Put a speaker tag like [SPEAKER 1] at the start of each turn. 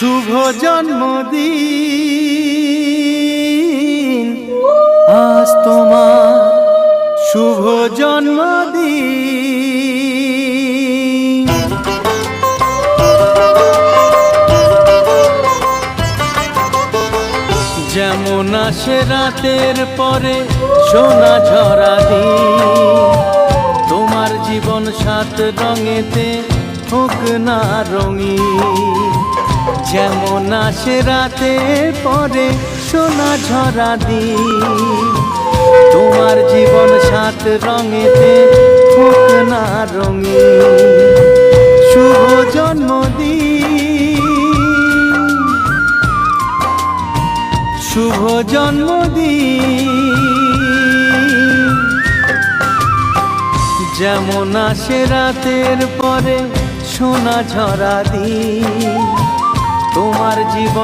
[SPEAKER 1] শুভ জন্মদিন, আজ তোমার শুভ জন্মদিন। যেমন আসে রাতের পরে সোনা ঝরা দিন, তোমার জীবন সাত রঙেতে হোক না রঙিন। যেমন আসে রাতের পরে সোনা ঝরা দিন, তোমার জীবন সাত রঙেতে হোক না রঙিন। শুভ জন্মদিন, শুভ জন্মদিন। যেমন আসে রাতের পরে সোনা ঝরা দিন, তোমার জীবন